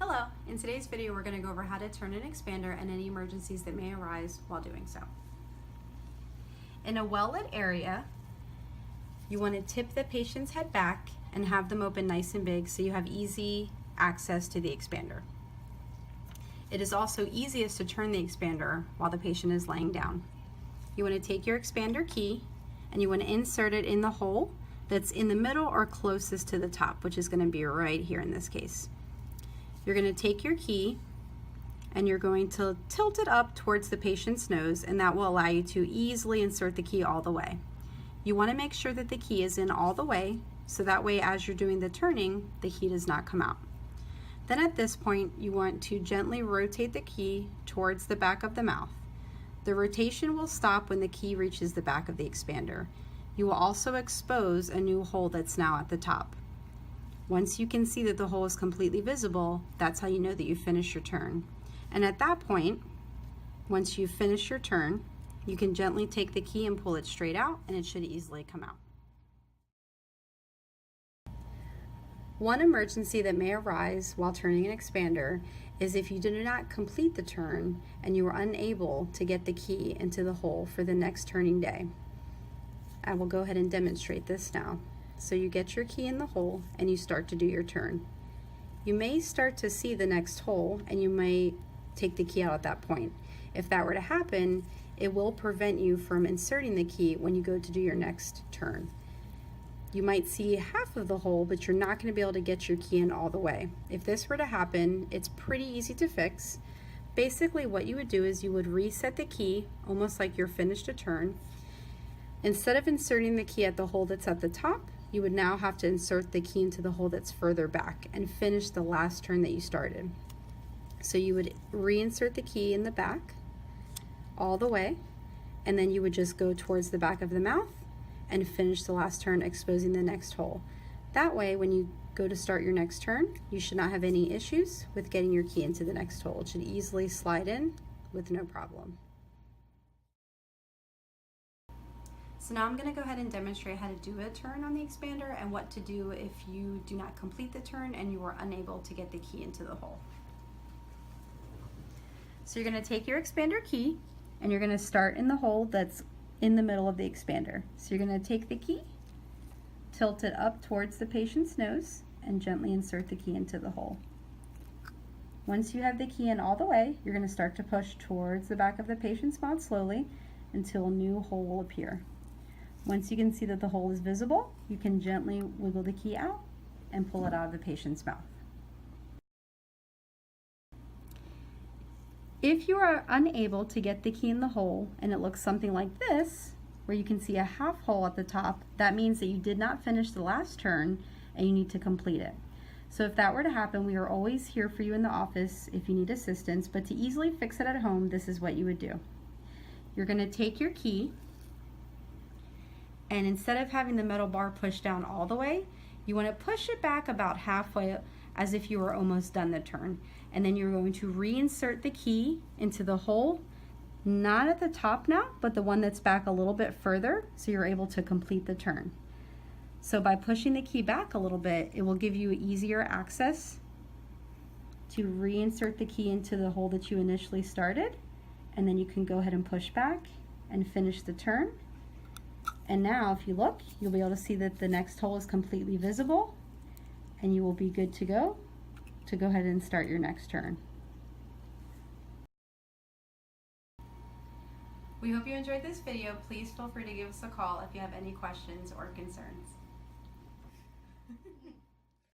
Hello, in today's video we're going to go over how to turn an expander and any emergencies that may arise while doing so. In a well-lit area, you want to tip the patient's head back and have them open nice and big so you have easy access to the expander. It is also easiest to turn the expander while the patient is laying down. You want to take your expander key and you want to insert it in the hole that's in the middle or closest to the top, which is going to be right here in this case. You're going to take your key and you're going to tilt it up towards the patient's nose, and that will allow you to easily insert the key all the way. You want to make sure that the key is in all the way, so that way as you're doing the turning, the key does not come out. Then at this point, you want to gently rotate the key towards the back of the mouth. The rotation will stop when the key reaches the back of the expander. You will also expose a new hole that's now at the top. Once you can see that the hole is completely visible, that's how you know that you finished your turn. And at that point, once you finish your turn, you can gently take the key and pull it straight out, and it should easily come out. One emergency that may arise while turning an expander is if you did not complete the turn and you were unable to get the key into the hole for the next turning day. I will go ahead and demonstrate this now. So you get your key in the hole and you start to do your turn. You may start to see the next hole and you may take the key out at that point. If that were to happen, it will prevent you from inserting the key when you go to do your next turn. You might see half of the hole, but you're not going to be able to get your key in all the way. If this were to happen, it's pretty easy to fix. Basically what you would do is you would reset the key, almost like you're finished a turn. Instead of inserting the key at the hole that's at the top, you would now have to insert the key into the hole that's further back and finish the last turn that you started. So you would reinsert the key in the back all the way, and then you would just go towards the back of the mouth and finish the last turn, exposing the next hole. That way, when you go to start your next turn, you should not have any issues with getting your key into the next hole. It should easily slide in with no problem. So now I'm going to go ahead and demonstrate how to do a turn on the expander and what to do if you do not complete the turn and you are unable to get the key into the hole. So you're going to take your expander key and you're going to start in the hole that's in the middle of the expander. So you're going to take the key, tilt it up towards the patient's nose, and gently insert the key into the hole. Once you have the key in all the way, you're going to start to push towards the back of the patient's mouth slowly until a new hole will appear. Once you can see that the hole is visible, you can gently wiggle the key out and pull it out of the patient's mouth. If you are unable to get the key in the hole and it looks something like this, where you can see a half hole at the top, that means that you did not finish the last turn and you need to complete it. So if that were to happen, we are always here for you in the office if you need assistance, but to easily fix it at home, this is what you would do. You're going to take your key, and instead of having the metal bar pushed down all the way, you want to push it back about halfway as if you were almost done the turn. And then you're going to reinsert the key into the hole, not at the top now, but the one that's back a little bit further, so you're able to complete the turn. So by pushing the key back a little bit, it will give you easier access to reinsert the key into the hole that you initially started, and then you can go ahead and push back and finish the turn. And now if you look, you'll be able to see that the next hole is completely visible, and you will be good to go ahead and start your next turn. We hope you enjoyed this video. Please feel free to give us a call if you have any questions or concerns.